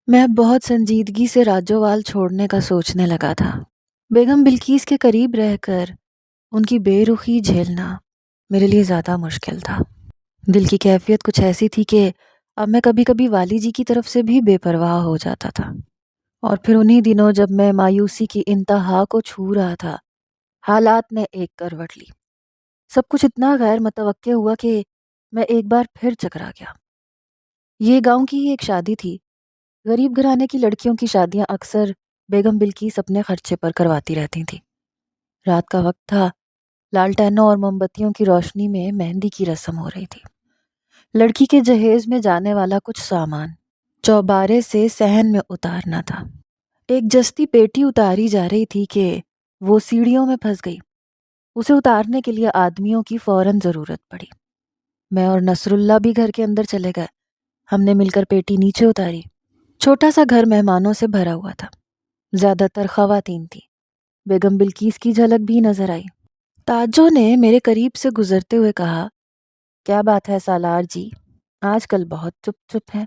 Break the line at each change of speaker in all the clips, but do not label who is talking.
میں اب بہت سنجیدگی سے راجوال چھوڑنے کا سوچنے لگا تھا۔ بیگم بلقیس کے قریب رہ کر ان کی بے رخی جھیلنا میرے لیے زیادہ مشکل تھا۔ دل کی کیفیت کچھ ایسی تھی کہ اب میں کبھی کبھی والی جی کی طرف سے بھی بے پرواہ ہو جاتا تھا، اور پھر انہی دنوں جب میں مایوسی کی انتہا کو چھو رہا تھا، حالات نے ایک کروٹ لی۔ سب کچھ اتنا غیر متوقع ہوا کہ میں ایک بار پھر چکرا گیا۔ یہ گاؤں کی ہی ایک شادی تھی۔ غریب گھرانے کی لڑکیوں کی شادیاں اکثر بیگم بلقیس اپنے خرچے پر کرواتی رہتی تھیں۔ رات کا وقت تھا، لالٹینوں اور موم بتیوں کی روشنی میں مہندی کی رسم ہو رہی تھی۔ لڑکی کے جہیز میں جانے والا کچھ سامان چوبارے سے صحن میں اتارنا تھا۔ ایک جستی پیٹی اتاری جا رہی تھی کہ وہ سیڑھیوں میں پھنس گئی۔ اسے اتارنے کے لیے آدمیوں کی فوراً ضرورت پڑی۔ میں اور نصر اللہ بھی گھر کے اندر چلے گئے۔ ہم نے مل کر پیٹی نیچے اتاری۔ چھوٹا سا گھر مہمانوں سے بھرا ہوا تھا۔ زیادہ تر خواتین تھیں۔ بیگم بلقیس کی جھلک بھی نظر آئی۔ تاجو نے میرے قریب سے گزرتے ہوئے کہا، کیا بات ہے سالار جی، آج کل بہت چپ چپ ہیں،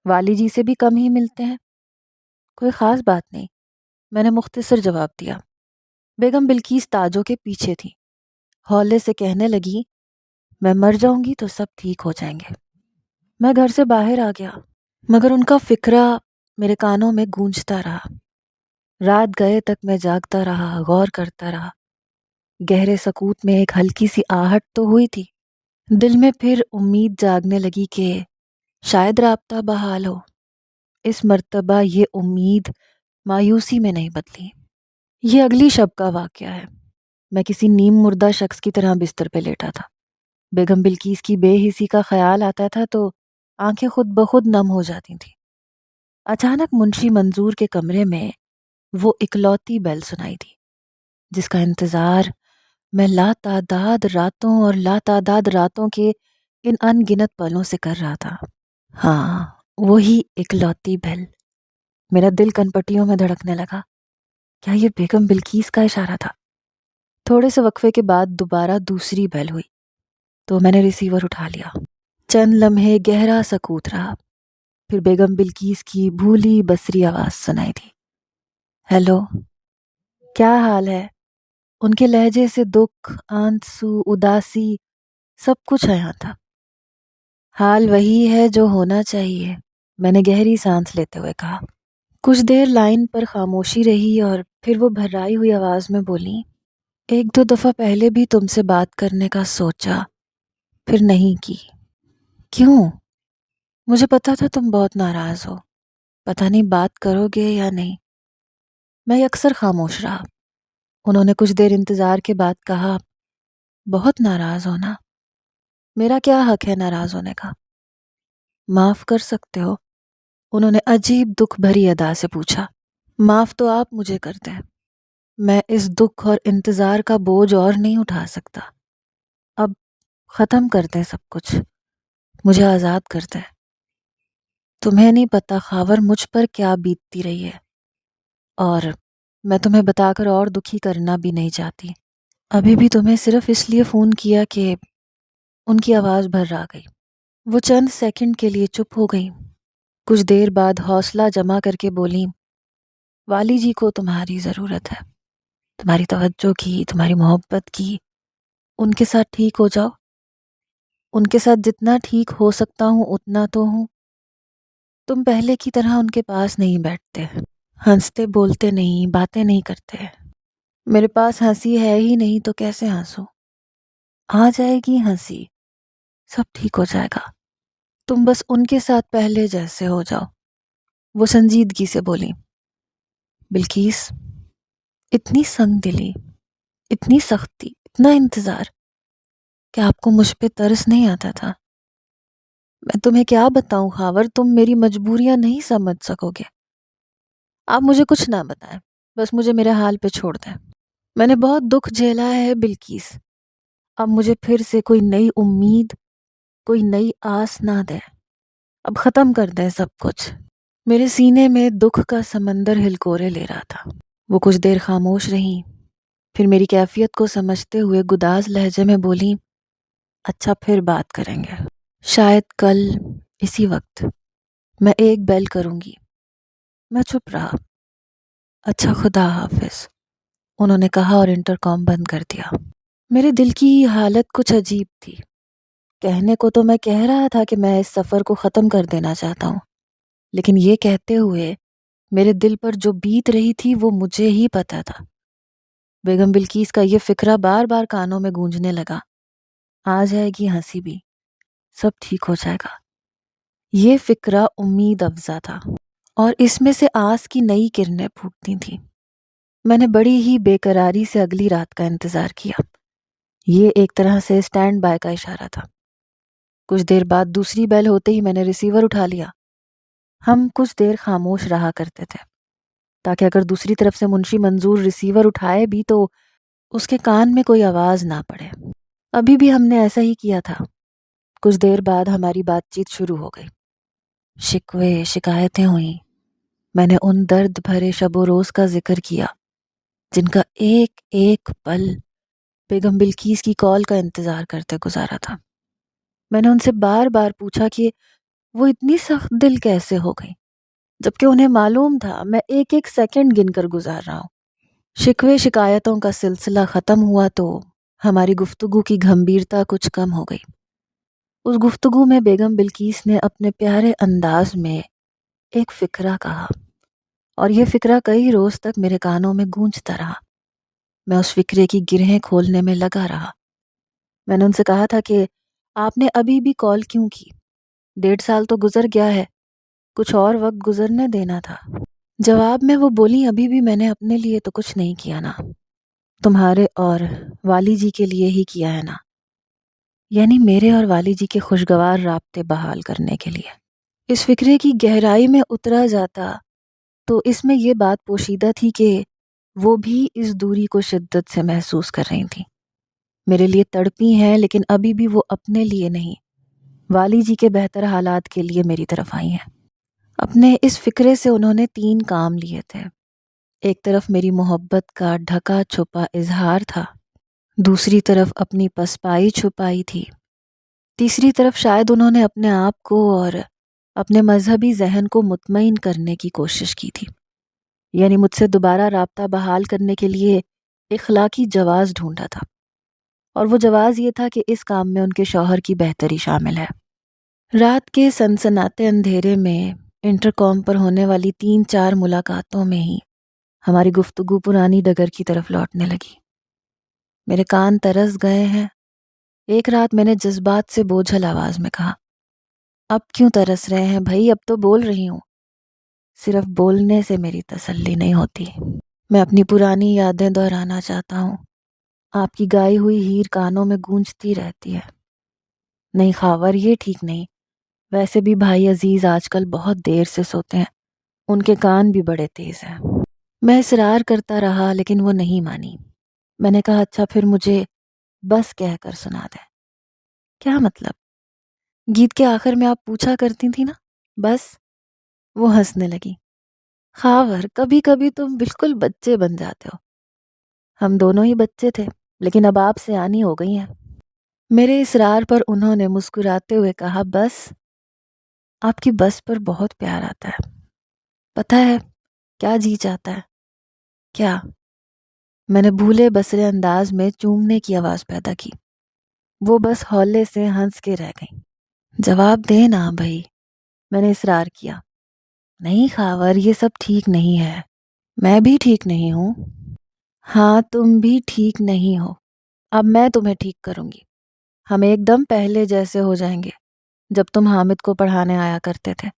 والی جی سے بھی کم ہی ملتے ہیں۔ کوئی خاص بات نہیں، میں نے مختصر جواب دیا۔ بیگم بلقیس تاجو کے پیچھے تھی۔ ہولے سے کہنے لگی، میں مر جاؤں گی تو سب ٹھیک ہو جائیں گے۔ میں گھر سے باہر آ گیا، مگر ان کا فکرہ میرے کانوں میں گونجتا رہا۔ رات گئے تک میں جاگتا رہا، غور کرتا رہا۔ گہرے سکوت میں ایک ہلکی سی آہٹ تو ہوئی تھی۔ دل میں پھر امید جاگنے لگی کہ شاید رابطہ بحال ہو۔ اس مرتبہ یہ امید مایوسی میں نہیں بدلی۔ یہ اگلی شب کا واقعہ ہے۔ میں کسی نیم مردہ شخص کی طرح بستر پہ لیٹا تھا۔ بیگم بلقیس کی بے حسی کا خیال آتا تھا تو آنکھیں خود بخود نم ہو جاتی تھیں۔ اچانک منشی منظور کے کمرے میں وہ اکلوتی بیل سنائی دی، جس کا انتظار میں لاتعداد راتوں اور لاتعداد راتوں کے ان ان گنت پلوں سے کر رہا تھا۔ ہاں، وہی اکلوتی بیل۔ میرا دل کنپٹیوں میں دھڑکنے لگا۔ کیا یہ بیگم بلقیس کا اشارہ تھا؟ تھوڑے سے وقفے کے بعد دوبارہ دوسری بیل ہوئی تو میں نے ریسیور اٹھا لیا۔ چند لمحے گہرا سکوت رہا، پھر بیگم بلقیس کی بھولی بصری آواز سنائی دی، ہیلو، کیا حال ہے؟ ان کے لہجے سے دکھ، آنسو، اداسی سب کچھ یہاں تھا۔ حال وہی ہے جو ہونا چاہیے، میں نے گہری سانس لیتے ہوئے کہا۔ کچھ دیر لائن پر خاموشی رہی اور پھر وہ بھرائی ہوئی آواز میں بولی، ایک دو دفعہ پہلے بھی تم سے بات کرنے کا سوچا، پھر نہیں کی۔ کیوں؟ مجھے پتا تھا تم بہت ناراض ہو، پتہ نہیں بات کرو گے یا نہیں۔ میں اکثر خاموش رہا۔ انہوں نے کچھ دیر انتظار کے بعد کہا، بہت ناراض ہونا؟ میرا کیا حق ہے ناراض ہونے کا؟ معاف کر سکتے ہو؟ انہوں نے عجیب دکھ بھری ادا سے پوچھا۔ معاف تو آپ مجھے کر دیں، میں اس دکھ اور انتظار کا بوجھ اور نہیں اٹھا سکتا۔ اب ختم کر دیں سب کچھ، مجھے آزاد کر دیں۔ تمہیں نہیں پتا خاور مجھ پر کیا بیتتی رہی ہے، اور میں تمہیں بتا کر اور دکھی کرنا بھی نہیں چاہتی۔ ابھی بھی تمہیں صرف اس لیے فون کیا کہ ان کی آواز بھر آ گئی۔ وہ چند سیکنڈ کے لیے چپ ہو گئی، کچھ دیر بعد حوصلہ جمع کر کے بولی، والی جی کو تمہاری ضرورت ہے، تمہاری توجہ کی، تمہاری محبت کی۔ ان کے ساتھ ٹھیک ہو جاؤ۔ ان کے ساتھ جتنا ٹھیک ہو سکتا ہوں اتنا تو ہوں۔ تم پہلے کی طرح ان کے پاس نہیں بیٹھتے، ہنستے بولتے نہیں، باتیں نہیں کرتے۔ میرے پاس ہنسی ہے ہی نہیں تو کیسے ہنسوں؟ آ جائے گی ہنسی، سب ٹھیک ہو جائے گا۔ تم بس ان کے ساتھ پہلے جیسے ہو جاؤ۔ وہ سنجیدگی سے بولی، بلقیس، اتنی سنگ دلی، اتنی سختی، اتنا انتظار، کیا آپ کو مجھ پہ ترس نہیں آتا تھا؟ میں تمہیں کیا بتاؤں خاور، تم میری مجبوریاں نہیں سمجھ سکو گے۔ آپ مجھے کچھ نہ بتائیں، بس مجھے میرے حال پہ چھوڑ دیں۔ میں نے بہت دکھ جھیلا ہے بلقیس، اب مجھے پھر سے کوئی نئی امید، کوئی نئی آس نہ دے۔ اب ختم کر دیں سب کچھ۔ میرے سینے میں دکھ کا سمندر ہلکورے لے رہا تھا۔ وہ کچھ دیر خاموش رہیں، پھر میری کیفیت کو سمجھتے ہوئے گداز لہجے میں بولی، اچھا پھر بات کریں گے، شاید کل اسی وقت۔ میں ایک بیل کروں گی، میں چپ رہا۔ اچھا خدا حافظ، انہوں نے کہا اور انٹرکام بند کر دیا۔ میرے دل کی حالت کچھ عجیب تھی۔ کہنے کو تو میں کہہ رہا تھا کہ میں اس سفر کو ختم کر دینا چاہتا ہوں، لیکن یہ کہتے ہوئے میرے دل پر جو بیت رہی تھی وہ مجھے ہی پتا تھا۔ بیگم بلقیس کا یہ فکرہ بار بار کانوں میں گونجنے لگا، آ جائے گی ہنسی بھی، سب ٹھیک ہو جائے گا۔ یہ فکرہ امید افزا تھا اور اس میں سے آس کی نئی کرنیں پھوٹتی تھیں۔ میں نے بڑی ہی بے قراری سے اگلی رات کا انتظار کیا۔ یہ ایک طرح سے اسٹینڈ بائی کا اشارہ تھا۔ کچھ دیر بعد دوسری بیل ہوتے ہی میں نے ریسیور اٹھا لیا۔ ہم کچھ دیر خاموش رہا کرتے تھے تاکہ اگر دوسری طرف سے منشی منظور ریسیور اٹھائے بھی تو اس کے کان میں کوئی آواز نہ پڑے۔ ابھی بھی ہم نے ایسا ہی کیا تھا۔ کچھ دیر بعد ہماری بات چیت شروع ہو گئی۔ شکوے شکایتیں ہوئیں۔ میں نے ان درد بھرے شب و روز کا ذکر کیا جن کا ایک ایک پل بیگم بلقیس کی کال کا انتظار کرتے گزارا تھا۔ میں نے ان سے بار بار پوچھا کہ وہ اتنی سخت دل کیسے ہو گئی، جبکہ انہیں معلوم تھا میں ایک ایک سیکنڈ گن کر گزار رہا ہوں۔ شکوے شکایتوں کا سلسلہ ختم ہوا تو ہماری گفتگو کی گھمبیرتا کچھ کم ہو گئی۔ اس گفتگو میں بیگم بلقیس نے اپنے پیارے انداز میں ایک فکرہ کہا اور یہ فکرہ کئی روز تک میرے کانوں میں گونجتا رہا۔ میں اس فکرے کی گرہیں کھولنے میں لگا رہا۔ میں نے ان سے کہا تھا کہ آپ نے ابھی بھی کال کیوں کی؟ 1.5 سال تو گزر گیا ہے، کچھ اور وقت گزرنے دینا تھا۔ جواب میں وہ بولی، ابھی بھی میں نے اپنے لیے تو کچھ نہیں کیا نا، تمہارے اور والی جی کے لیے ہی کیا ہے نا، یعنی میرے اور والی جی کے خوشگوار رابطے بحال کرنے کے لیے۔ اس فکرے کی گہرائی میں اترا جاتا تو اس میں یہ بات پوشیدہ تھی کہ وہ بھی اس دوری کو شدت سے محسوس کر رہی تھیں۔ میرے لیے تڑپی ہیں لیکن ابھی بھی وہ اپنے لیے نہیں، والی جی کے بہتر حالات کے لیے میری طرف آئی ہیں۔ اپنے اس فکرے سے انہوں نے 3 کام لیے تھے۔ ایک طرف میری محبت کا ڈھکا چھپا اظہار تھا، دوسری طرف اپنی پسپائی چھپائی تھی، تیسری طرف شاید انہوں نے اپنے آپ کو اور اپنے مذہبی ذہن کو مطمئن کرنے کی کوشش کی تھی، یعنی مجھ سے دوبارہ رابطہ بحال کرنے کے لیے اخلاقی جواز ڈھونڈا تھا، اور وہ جواز یہ تھا کہ اس کام میں ان کے شوہر کی بہتری شامل ہے۔ رات کے سنسناتے اندھیرے میں انٹرکام پر ہونے والی 3-4 ملاقاتوں میں ہی ہماری گفتگو پرانی ڈگر کی طرف لوٹنے لگی۔ میرے کان ترس گئے ہیں۔ ایک رات میں نے جذبات سے بوجھل آواز میں کہا، اب کیوں ترس رہے ہیں بھائی، اب تو بول رہی ہوں۔ صرف بولنے سے میری تسلی نہیں ہوتی، میں اپنی پرانی یادیں دہرانا چاہتا ہوں۔ آپ کی گائی ہوئی ہیر کانوں میں گونجتی رہتی ہے۔ نہیں خاور، یہ ٹھیک نہیں۔ ویسے بھی بھائی عزیز آج کل بہت دیر سے سوتے ہیں، ان کے کان بھی بڑے تیز ہیں۔ میں اصرار کرتا رہا لیکن وہ نہیں مانی۔ میں نے کہا، اچھا پھر مجھے بس کہہ کر سنا دیں۔ کیا مطلب؟ گیت کے آخر میں آپ پوچھا کرتی تھی نا، بس۔ وہ ہنسنے لگی۔ خاور، کبھی کبھی تم بالکل بچے بن جاتے ہو۔ ہم دونوں ہی بچے تھے لیکن اب آپ سیانی ہو گئی ہیں۔ میرے اصرار پر انہوں نے مسکراتے ہوئے کہا، بس، آپ کی بس پر بہت پیار آتا ہے۔ پتہ ہے کیا جی چاہتا ہے؟ کیا؟ میں نے بھولے بسرے انداز میں چومنے کی آواز پیدا کی۔ وہ بس ہولے سے ہنس کے رہ گئی۔ جواب دے نا بھائی، میں نے اصرار کیا۔ نہیں خاور، یہ سب ٹھیک نہیں ہے۔ میں بھی ٹھیک نہیں ہوں۔ ہاں تم بھی ٹھیک نہیں ہو۔ اب میں تمہیں ٹھیک کروں گی۔ ہم ایک دم پہلے جیسے ہو جائیں گے، جب تم حامد کو پڑھانے آیا کرتے تھے،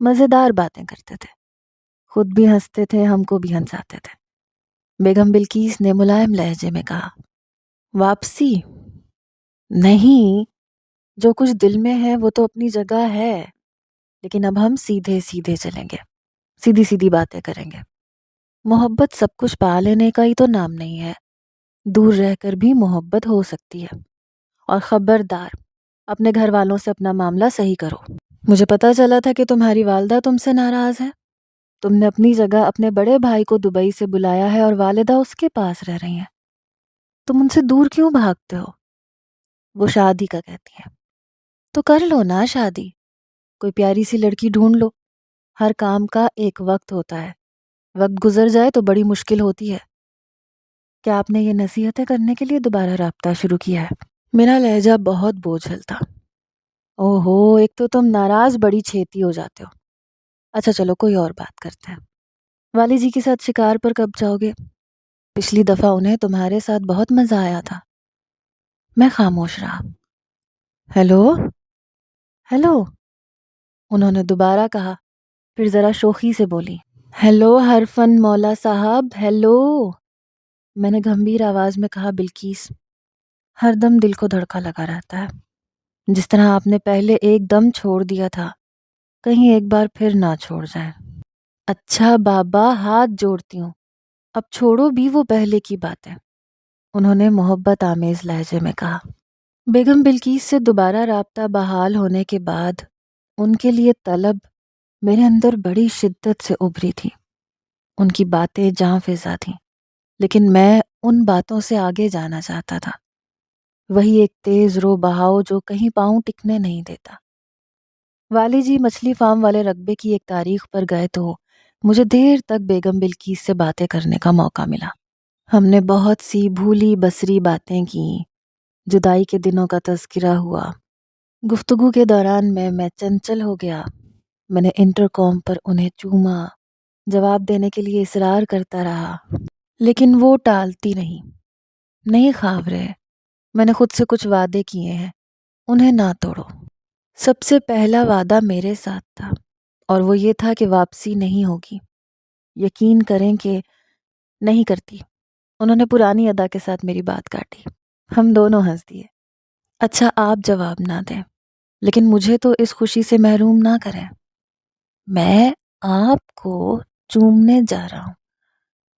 مزیدار باتیں کرتے تھے، خود بھی ہنستے تھے، ہم کو بھی ہنساتے تھے۔ بیگم بلقیس نے ملائم لہجے میں کہا، واپسی؟ نہیں، جو کچھ دل میں ہے وہ تو اپنی جگہ ہے، لیکن اب ہم سیدھے سیدھے چلیں گے، سیدھی سیدھی باتیں کریں گے۔ محبت سب کچھ پا لینے کا ہی تو نام نہیں ہے، دور رہ کر بھی محبت ہو سکتی ہے۔ اور خبردار، اپنے گھر والوں سے اپنا معاملہ صحیح کرو۔ مجھے پتا چلا تھا کہ تمہاری والدہ تم سے ناراض ہے۔ تم نے اپنی جگہ اپنے بڑے بھائی کو دبئی سے بلایا ہے اور والدہ اس کے پاس رہ رہی ہیں۔ تم ان سے دور کیوں بھاگتے ہو؟ وہ شادی کا کہتی ہیں۔ تو کر لو نا شادی، کوئی پیاری سی لڑکی ڈھونڈ لو، ہر کام کا ایک وقت ہوتا ہے، وقت گزر جائے تو بڑی مشکل ہوتی ہے۔ کیا آپ نے یہ نصیحتیں کرنے کے لیے دوبارہ رابطہ شروع کیا ہے؟ میرا لہجہ بہت بوجھل تھا۔ اوہو، ایک تو تم ناراض بڑی چھیتی ہو جاتے ہو۔ اچھا چلو کوئی اور بات کرتے ہیں۔ والی جی کے ساتھ شکار پر کب جاؤ گے؟ پچھلی دفعہ انہیں تمہارے ساتھ بہت مزہ آیا تھا۔ میں خاموش رہا۔ ہیلو ہیلو، انہوں نے دوبارہ کہا، پھر ذرا شوخی سے بولی، ہیلو ہرفن مولا صاحب، ہیلو۔ میں نے گمبھیر آواز میں کہا، بلقیس، ہر دم دل کو دھڑکا لگا رہتا ہے، جس طرح آپ نے پہلے ایک دم چھوڑ دیا تھا، کہیں ایک بار پھر نہ چھوڑ جائیں۔ اچھا بابا، ہاتھ جوڑتی ہوں، اب چھوڑو بھی وہ پہلے کی باتیں، انہوں نے محبت آمیز لہجے میں کہا۔ بیگم بلقیس سے دوبارہ رابطہ بحال ہونے کے بعد ان کے لیے طلب میرے اندر بڑی شدت سے ابھری تھی۔ ان کی باتیں جاں فضا تھیں، لیکن میں ان باتوں سے آگے جانا چاہتا تھا، وہی ایک تیز رو بہاؤ جو کہیں پاؤں ٹکنے نہیں دیتا۔ والی جی مچھلی فارم والے رقبے کی ایک تاریخ پر گئے تو مجھے دیر تک بیگم بلقیس سے باتیں کرنے کا موقع ملا۔ ہم نے بہت سی بھولی بسری باتیں کیں، جدائی کے دنوں کا تذکرہ ہوا۔ گفتگو کے دوران میں چنچل ہو گیا۔ میں نے انٹرکام پر انہیں چوما، جواب دینے کے لیے اصرار کرتا رہا، لیکن وہ ٹالتی نہیں خاورے، میں نے خود سے کچھ وعدے کیے ہیں، انہیں نہ توڑو۔ سب سے پہلا وعدہ میرے ساتھ تھا، اور وہ یہ تھا کہ واپسی نہیں ہوگی۔ یقین کریں کہ نہیں کرتی۔ انہوں نے پرانی ادا کے ساتھ میری بات کاٹی۔ ہم دونوں ہنس دیے۔ اچھا آپ جواب نہ دیں، لیکن مجھے تو اس خوشی سے محروم نہ کریں۔ میں آپ کو چومنے جا رہا ہوں،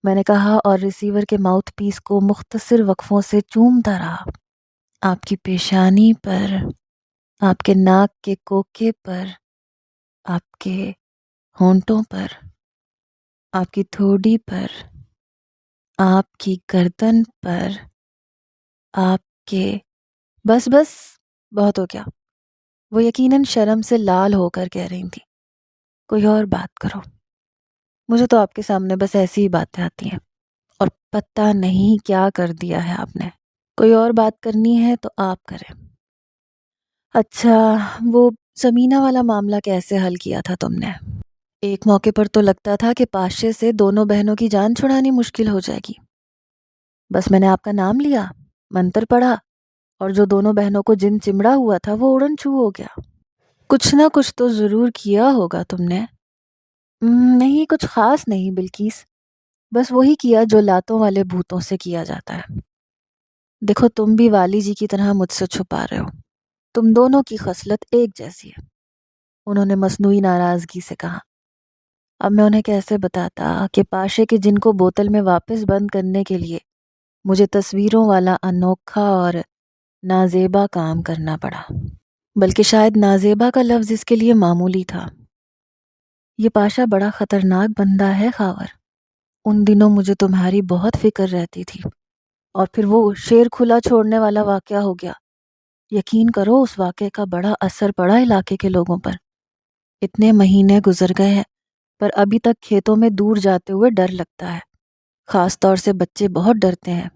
میں نے کہا اور ریسیور کے ماؤتھ پیس کو مختصر وقفوں سے چومتا رہا۔ آپ کی پیشانی پر، آپ کے ناک کے کوکے پر، آپ کے ہونٹوں پر، آپ کی تھوڑی پر، آپ کی گردن پر، آپ کے… بس بہت ہو گیا۔ وہ یقیناً شرم سے لال ہو کر کہہ رہی تھی، کوئی اور بات کرو۔ مجھے تو آپ کے سامنے بس ایسی ہی باتیں آتی ہیں، اور پتہ نہیں کیا کر دیا ہے آپ نے۔ کوئی اور بات کرنی ہے تو آپ کریں۔ اچھا، وہ زمینہ والا معاملہ کیسے حل کیا تھا تم نے؟ ایک موقع پر تو لگتا تھا کہ پاشے سے دونوں بہنوں کی جان چھڑانی مشکل ہو جائے گی۔ بس میں نے آپ کا نام لیا، منتر پڑھا، اور جو دونوں بہنوں کو جن چمڑا ہوا تھا وہ اڑن چھو ہو گیا۔ کچھ نہ کچھ تو ضرور کیا ہوگا تم نے۔ نہیں، کچھ خاص نہیں بلقیس، بس وہی کیا جو لاتوں والے بھوتوں سے کیا جاتا ہے۔ دیکھو تم بھی والی جی کی طرح مجھ سے چھپا رہے ہو، تم دونوں کی خصلت ایک جیسی ہے، انہوں نے مصنوعی ناراضگی سے کہا۔ اب میں انہیں کیسے بتاتا کہ پاشے کے جن کو بوتل میں واپس بند کرنے کے لیے مجھے تصویروں والا انوکھا اور نازیبا کام کرنا پڑا، بلکہ شاید نازیبا کا لفظ اس کے لیے معمولی تھا۔ یہ پاشا بڑا خطرناک بندہ ہے خاور، ان دنوں مجھے تمہاری بہت فکر رہتی تھی، اور پھر وہ شیر کھلا چھوڑنے والا واقعہ ہو گیا۔ یقین کرو اس واقعے کا بڑا اثر پڑا علاقے کے لوگوں پر۔ اتنے مہینے گزر گئے ہیں پر ابھی تک کھیتوں میں دور جاتے ہوئے ڈر لگتا ہے، خاص طور سے بچے بہت ڈرتے ہیں۔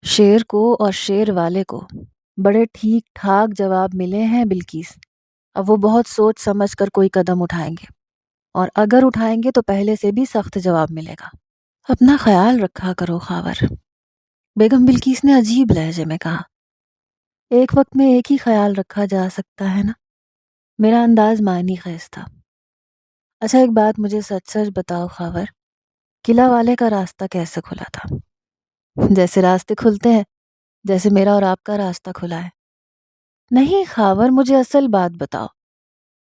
شیر کو اور شیر والے کو بڑے ٹھیک ٹھاک جواب ملے ہیں بلقیس، اب وہ بہت سوچ سمجھ کر کوئی قدم اٹھائیں گے، اور اگر اٹھائیں گے تو پہلے سے بھی سخت جواب ملے گا۔ اپنا خیال رکھا کرو خاور، بیگم بلقیس نے عجیب لہجے میں کہا۔ ایک وقت میں ایک ہی خیال رکھا جا سکتا ہے نا؟ میرا انداز معنی خیز تھا۔ اچھا ایک بات مجھے سچ سچ بتاؤ خاور، قلعہ والے کا راستہ کیسے کھلا تھا؟ جیسے راستے کھلتے ہیں، جیسے میرا اور آپ کا راستہ کھلا ہے۔ نہیں خاور، مجھے اصل بات بتاؤ،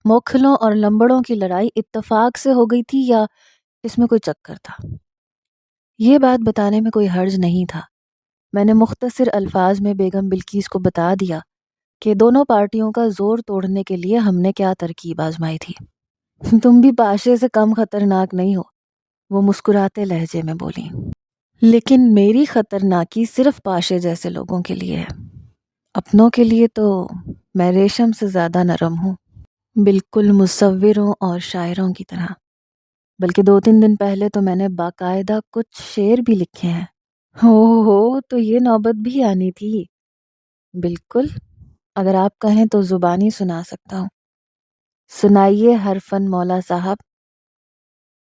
موکھلوں اور لمبڑوں کی لڑائی اتفاق سے ہو گئی تھی یا اس میں کوئی چکر تھا؟ یہ بات بتانے میں کوئی حرج نہیں تھا۔ میں نے مختصر الفاظ میں بیگم بلقیس کو بتا دیا کہ دونوں پارٹیوں کا زور توڑنے کے لیے ہم نے کیا ترکیب آزمائی تھی۔ تم بھی پاشے سے کم خطرناک نہیں ہو، وہ مسکراتے لہجے میں بولی، لیکن میری خطرناکی صرف پاشے جیسے لوگوں کے لیے ہے، اپنوں کے لیے تو میں ریشم سے زیادہ نرم ہوں۔ بالکل مصوروں اور شاعروں کی طرح، بلکہ 2-3 دن پہلے تو میں نے باقاعدہ کچھ شعر بھی لکھے ہیں۔ ہو تو یہ نوبت بھی آنی تھی۔ بالکل، اگر آپ کہیں تو زبانی سنا سکتا ہوں۔ سنائیے ہر فن مولا صاحب۔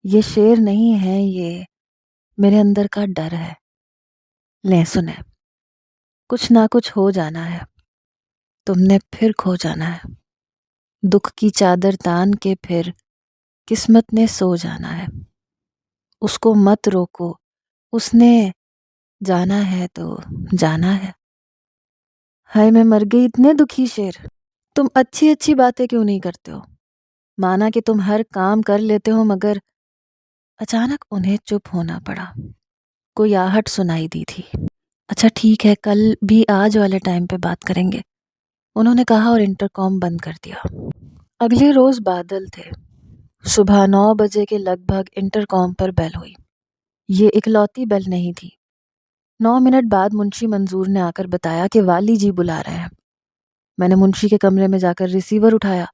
یہ شعر نہیں ہے، یہ میرے اندر کا ڈر ہے۔ لیں سنیں۔ کچھ نہ کچھ ہو جانا ہے، تم نے پھر کھو جانا ہے۔ دکھ کی چادر تان کے پھر قسمت نے سو جانا ہے۔ اس کو مت روکو، اس نے جانا ہے تو جانا ہے۔ ہائے میں مر گئی، اتنے دکھی شعر۔ تم اچھی اچھی باتیں کیوں نہیں کرتے ہو؟ مانا کہ تم ہر کام کر لیتے ہو، مگر اچانک انہیں چپ ہونا پڑا۔ کوئی آہٹ سنائی دی تھی۔ اچھا ٹھیک ہے، کل بھی آج والے ٹائم پہ بات کریں گے، انہوں نے کہا اور انٹرکام بند کر دیا۔ اگلے روز بادل تھے۔ صبح 9 بجے کے لگ بھگ انٹرکام پر بیل ہوئی۔ یہ اکلوتی بیل نہیں تھی۔ 9 منٹ بعد منشی منظور نے آ کر بتایا کہ والی جی بلا رہے ہیں۔ میں نے منشی کے کمرے میں جا کر ریسیور اٹھایا۔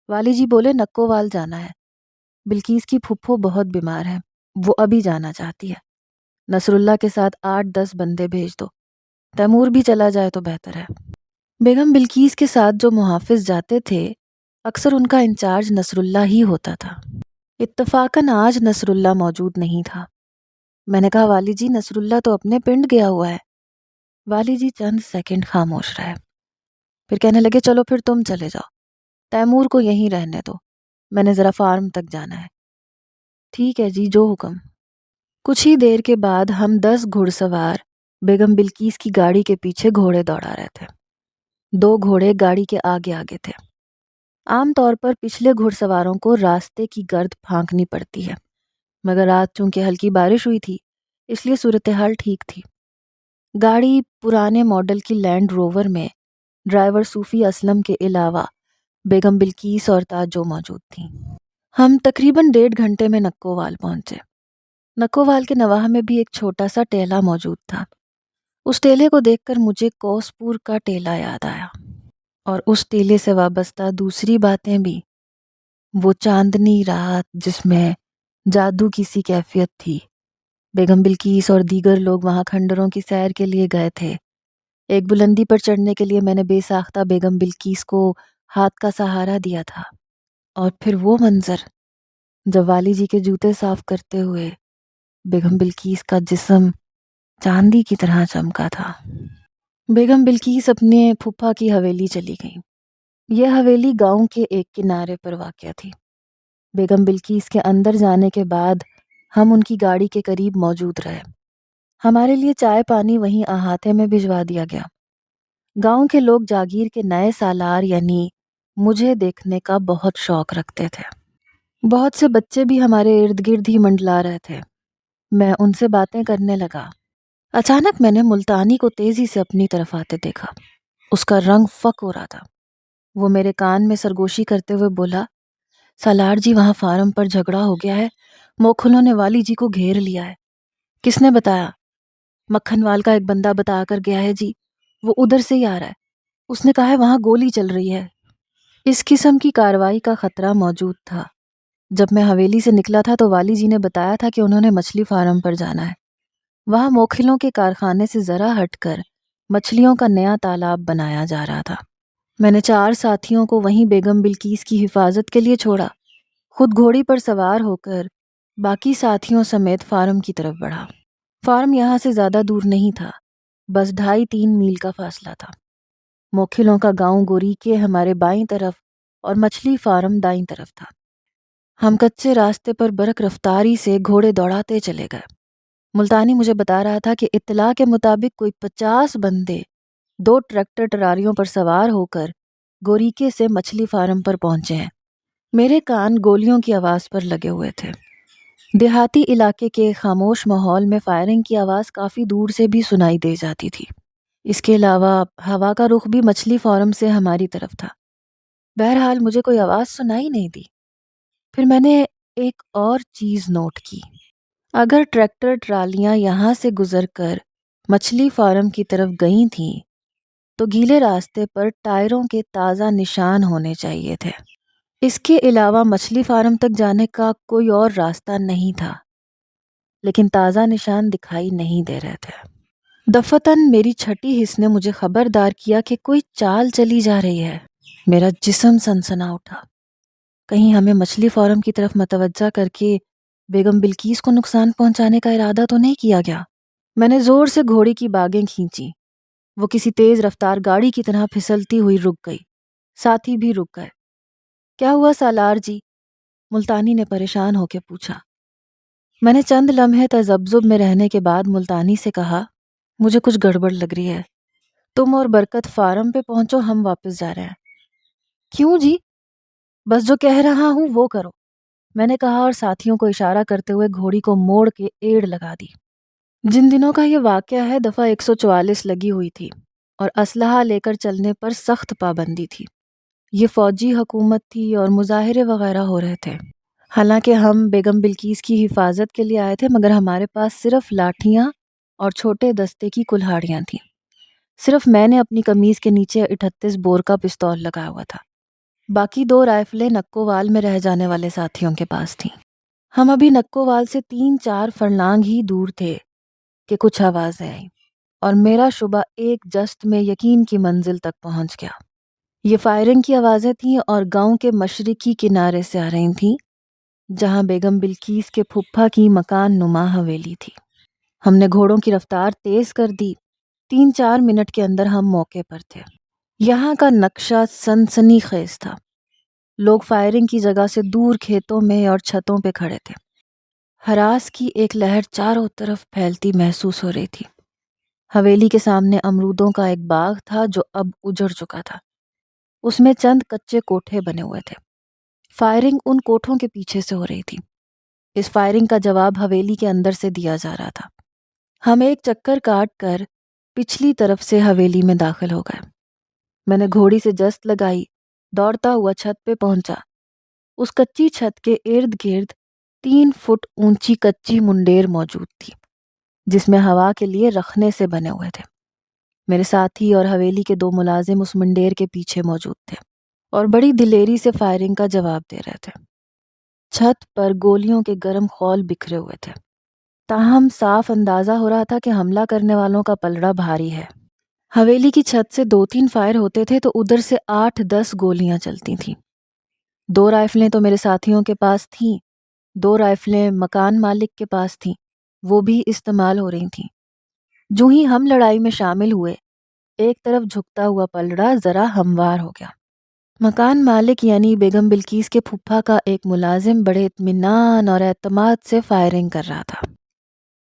والی جی بولے نکووال جانا ہے، بلکیس کی پھپھو بہت بیمار ہے، وہ ابھی جانا چاہتی ہے۔ نصر اللہ کے ساتھ 8-10 بندے بھیج دو، تیمور بھی چلا جائے تو بہتر ہے۔ بیگم بلکیس کے ساتھ جو محافظ جاتے تھے اکثر ان کا انچارج نصر اللہ ہی ہوتا تھا۔ اتفاقاً آج نصر اللہ موجود نہیں تھا۔ میں نے کہا والی جی نصر اللہ تو اپنے پنڈ گیا ہوا ہے۔ والی جی چند سیکنڈ خاموش رہے، پھر کہنے لگے چلو پھر تم چلے جاؤ، تیمور کو یہیں رہنے دو، میں نے ذرا فارم تک جانا ہے۔ ٹھیک ہے جی، جو حکم۔ کچھ ہی دیر کے بعد ہم 10 گھڑ سوار بیگم بلکیس کی گاڑی کے پیچھے گھوڑے دوڑا رہے تھے۔ 2 گھوڑے گاڑی کے آگے آگے تھے۔ عام طور پر پچھلے گھڑ سواروں کو راستے کی گرد پھانکنی پڑتی ہے، مگر رات چونکہ ہلکی بارش ہوئی تھی اس لیے صورتحال ٹھیک تھی۔ گاڑی پرانے ماڈل کی لینڈ روور میں ڈرائیور صوفی اسلم کے علاوہ بیگم بلکیس اور تاجو موجود تھیں۔ ہم تقریباً 1.5 گھنٹے میں نکووال پہنچے۔ نکووال کے نواح میں بھی ایک چھوٹا سا ٹیلہ موجود تھا۔ اس ٹیلے کو دیکھ کر مجھے کوسپور کا ٹیلہ یاد آیا، اور اس ٹیلے سے وابستہ دوسری باتیں بھی۔ وہ چاندنی رات جس میں جادو کی سی کیفیت تھی۔ بیگم بلکیس اور دیگر لوگ وہاں کھنڈروں کی سیر کے لیے گئے تھے۔ ایک بلندی پر چڑھنے کے لیے میں نے بے ساختہ بیگم بلکیس کو ہاتھ کا سہارا دیا تھا، اور پھر وہ منظر جب والی جی کے جوتے صاف کرتے ہوئے بیگم بلکیس کا جسم چاندی کی طرح چمکا تھا۔ بیگم بلکیس اپنے پھپھا کی حویلی چلی گئی۔ یہ حویلی گاؤں کے ایک کنارے پر واقع تھی۔ بیگم بلکیس کے اندر جانے کے بعد ہم ان کی گاڑی کے قریب موجود رہے۔ ہمارے لیے چائے پانی وہیں احاطے میں بھجوا دیا گیا۔ گاؤں کے لوگ جاگیر کے نئے سالار یعنی مجھے دیکھنے کا بہت شوق رکھتے تھے۔ بہت سے بچے بھی ہمارے ارد گرد ہی منڈلا رہے تھے۔ میں ان سے باتیں کرنے لگا۔ اچانک میں نے ملتانی کو تیزی سے اپنی طرف آتے دیکھا۔ اس کا رنگ فک ہو رہا تھا۔ وہ میرے کان میں سرگوشی کرتے ہوئے بولا، سالار جی وہاں فارم پر جھگڑا ہو گیا ہے، موکھلوں نے والی جی کو گھیر لیا ہے۔ کس نے بتایا؟ مکھن وال کا ایک بندہ بتا کر گیا ہے جی، وہ ادھر سے ہی آ رہا ہے، اس نے کہا ہے وہاں گولی چل رہی ہے۔ اس قسم کی کارروائی کا خطرہ موجود تھا۔ جب میں حویلی سے نکلا تھا تو والی جی نے بتایا تھا کہ انہوں نے مچھلی فارم پر جانا ہے۔ وہاں موکھلوں کے کارخانے سے ذرا ہٹ کر مچھلیوں کا نیا تالاب بنایا جا رہا تھا۔ میں نے 4 ساتھیوں کو وہیں بیگم بلکیس کی حفاظت کے لیے چھوڑا، خود گھوڑی پر سوار ہو کر باقی ساتھیوں سمیت فارم کی طرف بڑھا۔ فارم یہاں سے زیادہ دور نہیں تھا، بس 2.5-3 میل کا فاصلہ تھا۔ موکھلوں کا گاؤں گوری کے ہمارے بائیں طرف اور مچھلی فارم دائیں طرف تھا۔ ہم کچے راستے پر برق رفتاری سے گھوڑے دوڑاتے چلے گئے۔ ملتانی مجھے بتا رہا تھا کہ اطلاع کے مطابق کوئی 50 بندے 2 ٹریکٹر ٹرالیوں پر سوار ہو کر گوریکے سے مچھلی فارم پر پہنچے ہیں۔ میرے کان گولیوں کی آواز پر لگے ہوئے تھے۔ دیہاتی علاقے کے خاموش ماحول میں فائرنگ کی آواز کافی دور سے بھی سنائی دے جاتی تھی۔ اس کے علاوہ ہوا کا رخ بھی مچھلی فارم سے ہماری طرف تھا۔ بہرحال مجھے کوئی آواز سنائی نہیں دی۔ پھر میں نے ایک اور چیز نوٹ کی۔ اگر ٹریکٹر ٹرالیاں یہاں سے گزر کر مچھلی فارم کی طرف گئی تھیں تو گیلے راستے پر ٹائروں کے تازہ نشان ہونے چاہیے تھے۔ اس کے علاوہ مچھلی فارم تک جانے کا کوئی اور راستہ نہیں تھا، لیکن تازہ نشان دکھائی نہیں دے رہے تھے۔ دفتن میری چھٹی حس نے مجھے خبردار کیا کہ کوئی چال چلی جا رہی ہے۔ میرا جسم سنسنا اٹھا۔ کہیں ہمیں مچھلی فارم کی طرف متوجہ کر کے بیگم بلقیس کو نقصان پہنچانے کا ارادہ تو نہیں کیا گیا؟ میں نے زور سے گھوڑی کی باگیں کھینچی۔ وہ کسی تیز رفتار گاڑی کی طرح پھسلتی ہوئی رک گئی۔ ساتھی بھی رک گئے۔ کیا ہوا سالار جی؟ ملتانی نے پریشان ہو کے پوچھا۔ میں نے چند لمحے تذبذب میں رہنے کے بعد ملتانی سے کہا، مجھے کچھ گڑبڑ لگ رہی ہے۔ تم اور برکت فارم پہ پہنچو، ہم واپس جا رہے ہیں۔ کیوں جی؟ بس جو کہہ رہا ہوں وہ کرو، میں نے کہا اور ساتھیوں کو اشارہ کرتے ہوئے گھوڑی کو موڑ کے ایڑ لگا دی۔ جن دنوں کا یہ واقعہ ہے، دفعہ 144 لگی ہوئی تھی اور اسلحہ لے کر چلنے پر سخت پابندی تھی۔ یہ فوجی حکومت تھی اور مظاہرے وغیرہ ہو رہے تھے۔ حالانکہ ہم بیگم بلقیس کی حفاظت کے لیے آئے تھے، مگر ہمارے پاس صرف لاٹھیاں اور چھوٹے دستے کی کلہاڑیاں تھیں۔ صرف میں نے اپنی قمیض کے نیچے 38 بور کا پستول لگایا ہوا تھا۔ باقی 2 رائفلیں نکووال میں رہ جانے والے ساتھیوں کے پاس تھیں۔ ہم ابھی نکووال سے 3-4 فرلانگ ہی دور تھے کہ کچھ آوازیں آئیں اور میرا شبہ ایک جست میں یقین کی منزل تک پہنچ گیا۔ یہ فائرنگ کی آوازیں تھیں اور گاؤں کے مشرقی کنارے سے آ رہی تھیں، جہاں بیگم بلقیس کے پھپھا کی مکان نما حویلی تھی۔ ہم نے گھوڑوں کی رفتار تیز کر دی۔ 3-4 منٹ کے اندر ہم موقع پر تھے۔ یہاں کا نقشہ سنسنی خیز تھا۔ لوگ فائرنگ کی جگہ سے دور کھیتوں میں اور چھتوں پہ کھڑے تھے۔ ہراس کی ایک لہر چاروں طرف پھیلتی محسوس ہو رہی تھی۔ حویلی کے سامنے امرودوں کا ایک باغ تھا جو اب اجڑ چکا تھا۔ اس میں چند کچے کوٹھے بنے ہوئے تھے۔ فائرنگ ان کوٹھوں کے پیچھے سے ہو رہی تھی۔ اس فائرنگ کا جواب حویلی کے اندر سے دیا جا رہا تھا۔ ہم ایک چکر کاٹ کر پچھلی طرف سے حویلی میں داخل ہو گئے۔ میں نے گھوڑی سے جست لگائی، دوڑتا ہوا چھت پہ پہنچا۔ اس کچی چھت کے ارد گرد 3 فٹ اونچی کچی منڈیر موجود تھی، جس میں ہوا کے لیے رکھنے سے بنے ہوئے تھے۔ میرے ساتھی اور حویلی کے 2 ملازم اس منڈیر کے پیچھے موجود تھے اور بڑی دلیری سے فائرنگ کا جواب دے رہے تھے۔ چھت پر گولیوں کے گرم خول بکھرے ہوئے تھے، تاہم صاف اندازہ ہو رہا تھا کہ حملہ کرنے والوں کا پلڑا بھاری ہے۔ حویلی کی چھت سے 2-3 فائر ہوتے تھے تو ادھر سے 8-10 گولیاں چلتی تھیں۔ 2 رائفلیں تو میرے ساتھیوں کے پاس تھیں، 2 رائفلیں مکان مالک کے پاس تھیں، وہ بھی استعمال ہو رہی تھیں۔ جو ہی ہم لڑائی میں شامل ہوئے، ایک طرف جھکتا ہوا پلڑا ذرا ہموار ہو گیا۔ مکان مالک یعنی بیگم بلقیس کے پھپھا کا ایک ملازم بڑے اطمینان اور اعتماد سے فائرنگ کر رہا تھا۔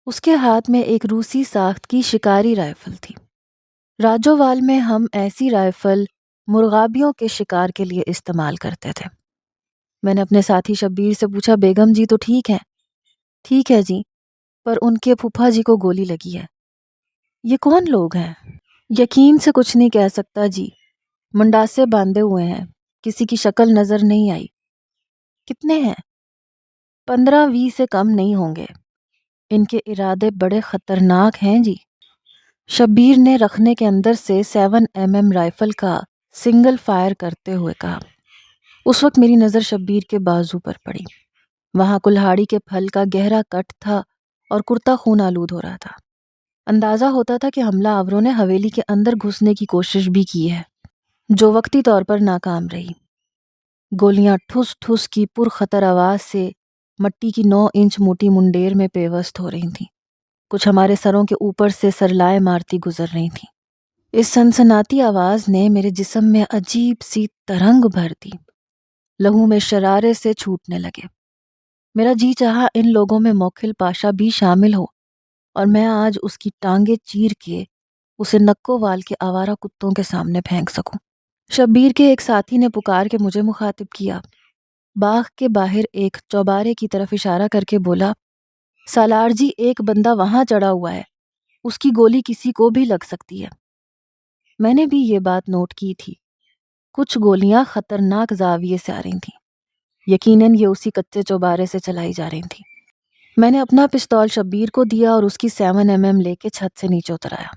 اس کے ہاتھ میں ایک روسی ساخت کی شکاری رائفل تھی۔ راجووال میں ہم ایسی رائفل مرغابیوں کے شکار کے لیے استعمال کرتے تھے۔ میں نے اپنے ساتھی شبیر سے پوچھا، بیگم جی تو ٹھیک ہیں؟ ٹھیک ہے جی، پر ان کے پھپھا جی کو گولی لگی ہے۔ یہ کون لوگ ہیں؟ یقین سے کچھ نہیں کہہ سکتا جی، منڈاسے باندھے ہوئے ہیں، کسی کی شکل نظر نہیں آئی۔ کتنے ہیں؟ 15-20 سے کم نہیں ہوں گے۔ ان کے ارادے بڑے خطرناک ہیں جی۔ شبیر نے رکھنے کے اندر سے 7mm رائفل کا سنگل فائر کرتے ہوئے کہا۔ اس وقت میری نظر شبیر کے بازو پر پڑی۔ وہاں کلہاڑی کے پھل کا گہرا کٹ تھا اور کرتا خون آلود ہو رہا تھا۔ اندازہ ہوتا تھا کہ حملہ آوروں نے حویلی کے اندر گھسنے کی کوشش بھی کی ہے، جو وقتی طور پر ناکام رہی۔ گولیاں ٹھس ٹھس کی پرخطر آواز سے مٹی کی 9 انچ موٹی منڈیر میں پیوست ہو رہی تھیں۔ کچھ ہمارے سروں کے اوپر سے سرلائے مارتی گزر رہی تھیں۔ اس سنسناتی آواز نے میرے جسم میں عجیب سی ترنگ بھر دی۔ لہو میں شرارے سے چھوٹنے لگے۔ میرا جی چاہا ان لوگوں میں موکھل پاشا بھی شامل ہو اور میں آج اس کی ٹانگیں چیر کے اسے نکووال کے آوارہ کتوں کے سامنے پھینک سکوں۔ شبیر کے ایک ساتھی نے پکار کے مجھے مخاطب کیا۔ باغ کے باہر ایک چوبارے کی طرف اشارہ کر کے بولا، سالار جی ایک بندہ وہاں چڑھا ہوا ہے، اس کی گولی کسی کو بھی لگ سکتی ہے۔ میں نے بھی یہ بات نوٹ کی تھی۔ کچھ گولیاں خطرناک زاویے سے آ رہی تھیں۔ یقیناً یہ اسی کچے چوبارے سے چلائی جا رہی تھیں۔ میں نے اپنا پستول شبیر کو دیا اور اس کی 7mm لے کے چھت سے نیچے اتر آیا۔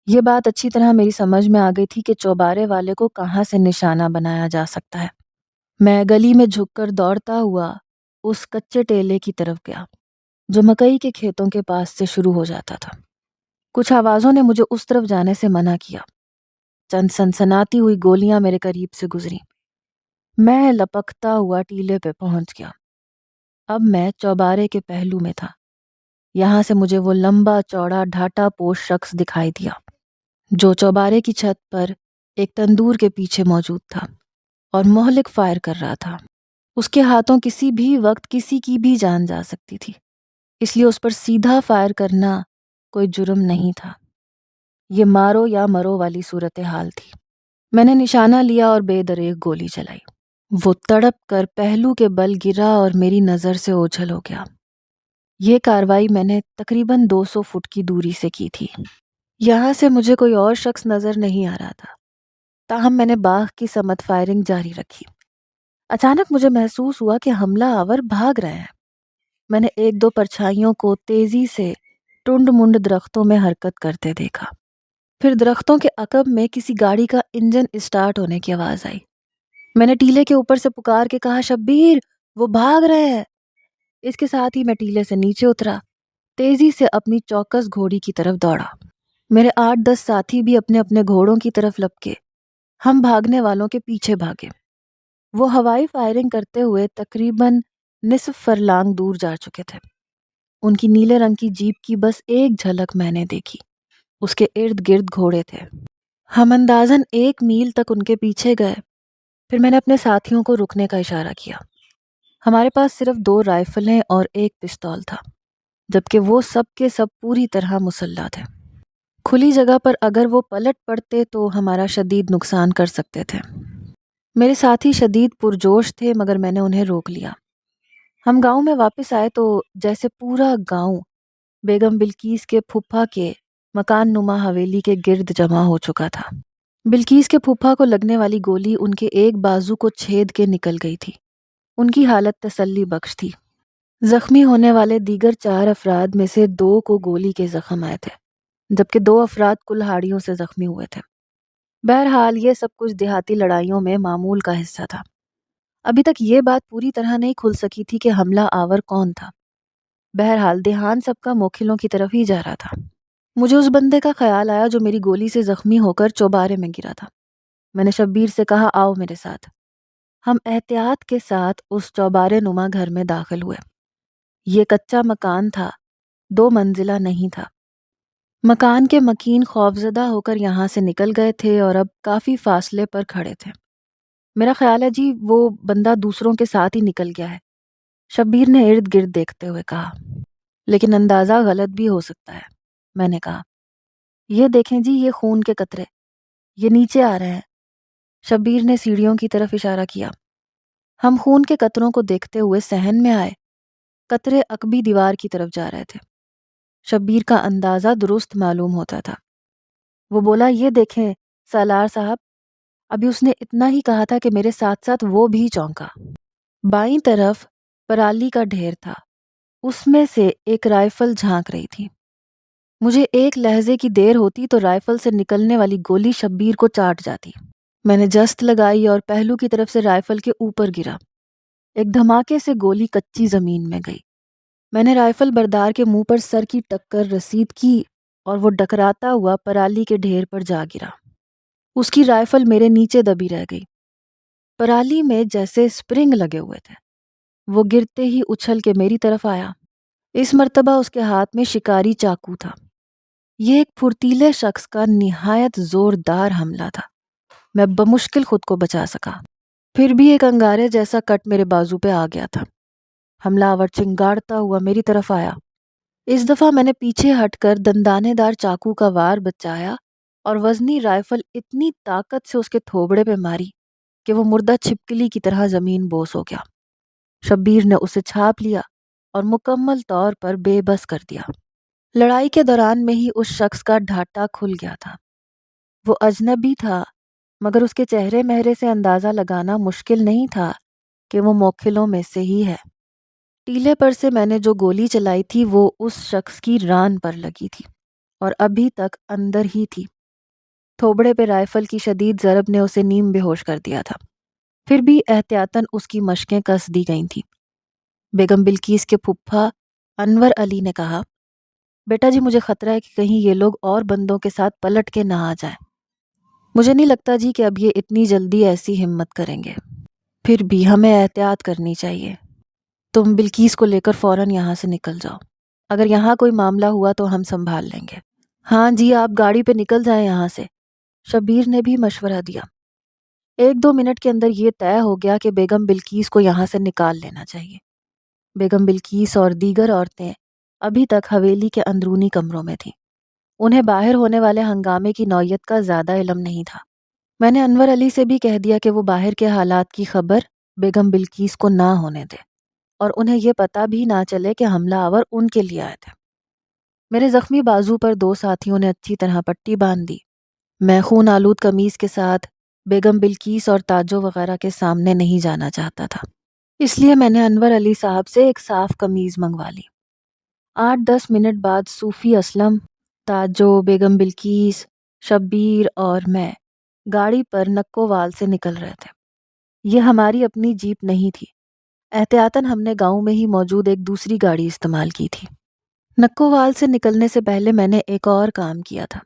یہ بات اچھی طرح میری سمجھ میں آ گئی تھی کہ چوبارے والے کو کہاں سے نشانہ بنایا جا سکتا ہے۔ میں گلی میں جھک کر دوڑتا ہوا اس کچے ٹیلے کی طرف گیا جو مکئی کے کھیتوں کے پاس سے شروع ہو جاتا تھا۔ کچھ آوازوں نے مجھے اس طرف جانے سے منع کیا۔ چند سنسناتی ہوئی گولیاں میرے قریب سے گزری۔ میں لپکتا ہوا ٹیلے پہ پہنچ گیا۔ اب میں چوبارے کے پہلو میں تھا۔ یہاں سے مجھے وہ لمبا چوڑا ڈھاٹا پوش شخص دکھائی دیا جو چوبارے کی چھت پر ایک تندور کے پیچھے موجود تھا اور مہلک فائر کر رہا تھا۔ اس کے ہاتھوں کسی بھی وقت کسی کی بھی جان جا سکتی تھی، اس لیے اس پر سیدھا فائر کرنا کوئی جرم نہیں تھا۔ یہ مارو یا مرو والی صورتحال تھی۔ میں نے نشانہ لیا اور بے دریغ گولی چلائی۔ وہ تڑپ کر پہلو کے بل گرا اور میری نظر سے اوجھل ہو گیا۔ یہ کاروائی میں نے تقریباً 200 فٹ کی دوری سے کی تھی۔ یہاں سے مجھے کوئی اور شخص نظر نہیں آ رہا تھا، تاہم میں نے باغ کی سمت فائرنگ جاری رکھی۔ اچانک مجھے محسوس ہوا کہ حملہ آور بھاگ رہے ہیں۔ میں نے ایک دو پرچھائیوں کو تیزی سے ٹنڈ منڈ درختوں میں حرکت کرتے دیکھا۔ پھر درختوں کے عقب میں کسی گاڑی کا انجن اسٹارٹ ہونے کی آواز آئی۔ میں نے ٹیلے کے اوپر سے پکار کے کہا، شبیر، وہ بھاگ رہے ہیں۔ اس کے ساتھ ہی میں ٹیلے سے نیچے اترا، تیزی سے اپنی چوکس گھوڑی کی طرف دوڑا۔ میرے 8-10 ساتھی بھی اپنے اپنے گھوڑوں کی طرف لپکے۔ ہم بھاگنے والوں کے پیچھے بھاگے۔ وہ ہوائی فائرنگ کرتے ہوئے تقریباً نصف فرلانگ دور جا چکے تھے۔ ان کی نیلے رنگ کی جیپ کی بس ایک جھلک میں نے دیکھی۔ اس کے ارد گرد گھوڑے تھے۔ ہم اندازاً 1 میل تک ان کے پیچھے گئے۔ پھر میں نے اپنے ساتھیوں کو رکنے کا اشارہ کیا۔ ہمارے پاس صرف 2 رائفلیں اور 1 پستول تھا، جبکہ وہ سب کے سب پوری طرح مسلح تھے۔ کھلی جگہ پر اگر وہ پلٹ پڑتے تو ہمارا شدید نقصان کر سکتے تھے۔ میرے ساتھی شدید پرجوش تھے مگر میں نے انہیں روک لیا۔ ہم گاؤں میں واپس آئے تو جیسے پورا گاؤں بیگم بلقیس کے پھپھا کے مکان نما حویلی کے گرد جمع ہو چکا تھا۔ بلقیس کے پھپھا کو لگنے والی گولی ان کے ایک بازو کو چھید کے نکل گئی تھی۔ ان کی حالت تسلی بخش تھی۔ زخمی ہونے والے دیگر 4 افراد میں سے 2 کو گولی کے زخم آئے تھے، جبکہ 2 افراد کلہاڑیوں سے زخمی ہوئے تھے۔ بہرحال یہ سب کچھ دیہاتی لڑائیوں میں معمول کا حصہ تھا۔ ابھی تک یہ بات پوری طرح نہیں کھل سکی تھی کہ حملہ آور کون تھا۔ بہرحال دھیان سب کا موکھلوں کی طرف ہی جا رہا تھا۔ مجھے اس بندے کا خیال آیا جو میری گولی سے زخمی ہو کر چوبارے میں گرا تھا۔ میں نے شبیر سے کہا، آؤ میرے ساتھ۔ ہم احتیاط کے ساتھ اس چوبارے نما گھر میں داخل ہوئے۔ یہ کچا مکان تھا، 2 منزلہ نہیں تھا۔ مکان کے مکین خوفزدہ ہو کر یہاں سے نکل گئے تھے اور اب کافی فاصلے پر کھڑے تھے۔ میرا خیال ہے جی وہ بندہ دوسروں کے ساتھ ہی نکل گیا ہے، شبیر نے ارد گرد دیکھتے ہوئے کہا۔ لیکن اندازہ غلط بھی ہو سکتا ہے، میں نے کہا۔ یہ دیکھیں جی، یہ خون کے قطرے، یہ نیچے آ رہے ہیں۔ شبیر نے سیڑھیوں کی طرف اشارہ کیا۔ ہم خون کے قطروں کو دیکھتے ہوئے صحن میں آئے۔ قطرے عقبی دیوار کی طرف جا رہے تھے۔ شبیر کا اندازہ درست معلوم ہوتا تھا۔ وہ بولا، یہ دیکھیں سالار صاحب۔ ابھی اس نے اتنا ہی کہا تھا کہ میرے ساتھ ساتھ وہ بھی چونکا۔ بائیں طرف پرالی کا ڈھیر تھا، اس میں سے ایک رائفل جھانک رہی تھی۔ مجھے ایک لہجے کی دیر ہوتی تو رائفل سے نکلنے والی گولی شبیر کو چاٹ جاتی۔ میں نے جست لگائی اور پہلو کی طرف سے رائفل کے اوپر گرا۔ ایک دھماکے سے گولی کچی زمین میں گئی۔ میں نے رائفل بردار کے منہ پر سر کی ٹکر رسید کی اور وہ ڈکراتا ہوا پرالی کے ڈھیر پر جا گرا۔ اس کی رائفل میرے نیچے دبی رہ گئی۔ پرالی میں جیسے سپرنگ لگے ہوئے تھے۔ وہ گرتے ہی اچھل کے میری طرف آیا۔ اس مرتبہ اس کے ہاتھ میں شکاری چاقو تھا۔ یہ ایک پھرتیلے شخص کا نہایت زوردار حملہ تھا۔ میں بمشکل خود کو بچا سکا۔ پھر بھی ایک انگارے جیسا کٹ میرے بازو پہ آ گیا تھا۔ حملہ آور چنگاڑتا ہوا میری طرف آیا۔ اس دفعہ میں نے پیچھے ہٹ کر دندانے دار چاقو کا وار بچایا اور وزنی رائفل اتنی طاقت سے اس کے تھوبڑے پہ ماری کہ وہ مردہ چھپکلی کی طرح زمین بوس ہو گیا۔ شبیر نے اسے چھاپ لیا اور مکمل طور پر بے بس کر دیا۔ لڑائی کے دوران میں ہی اس شخص کا ڈھاٹا کھل گیا تھا۔ وہ اجنبی تھا مگر اس کے چہرے مہرے سے اندازہ لگانا مشکل نہیں تھا کہ وہ موکھلوں میں سے ہی ہے۔ ٹیلے پر سے میں نے جو گولی چلائی تھی وہ اس شخص کی ران پر لگی تھی اور ابھی تک اندر ہی تھی۔ تھوبڑے پہ رائفل کی شدید ضرب نے اسے نیم بے ہوش کر دیا تھا۔ پھر بھی احتیاطاً اس کی مشقیں کس دی گئی تھیں۔ بیگم بلقیس کے پھپھا انور علی نے کہا، بیٹا جی مجھے خطرہ ہے کہ کہیں یہ لوگ اور بندوں کے ساتھ پلٹ کے نہ آ جائیں۔ مجھے نہیں لگتا جی کہ اب یہ اتنی جلدی ایسی ہمت کریں گے، پھر بھی ہمیں احتیاط کرنی چاہیے۔ تم بلقیس کو لے کر فوراً یہاں سے نکل جاؤ، اگر یہاں کوئی معاملہ ہوا تو ہم سنبھال لیں گے۔ ہاں جی آپ گاڑی پہ نکل جائیں یہاں سے، شبیر نے بھی مشورہ دیا۔ 1-2 منٹ کے اندر یہ طے ہو گیا کہ بیگم بلقیس کو یہاں سے نکال لینا چاہیے۔ بیگم بلقیس اور دیگر عورتیں ابھی تک حویلی کے اندرونی کمروں میں تھیں۔ انہیں باہر ہونے والے ہنگامے کی نوعیت کا زیادہ علم نہیں تھا۔ میں نے انور علی سے بھی کہہ دیا کہ وہ باہر کے حالات کی خبر بیگم بلقیس کو نہ ہونے دے اور انہیں یہ پتہ بھی نہ چلے کہ حملہ آور ان کے لیے آئے تھے۔ میرے زخمی بازو پر 2 ساتھیوں نے اچھی طرح پٹی باندھ دی۔ میں خون آلود قمیض کے ساتھ بیگم بلقیس اور تاجو وغیرہ کے سامنے نہیں جانا چاہتا تھا، اس لیے میں نے انور علی صاحب سے ایک صاف قمیض منگوا لی۔ 8-10 منٹ بعد صوفی اسلم، تاجو، بیگم بلقیس، شبیر اور میں گاڑی پر نکووال سے نکل رہے تھے۔ یہ ہماری اپنی جیپ نہیں تھی، احتیاطاً ہم نے گاؤں میں ہی موجود ایک دوسری گاڑی استعمال کی تھی۔ نکووال سے نکلنے سے پہلے میں نے ایک اور کام کیا تھا۔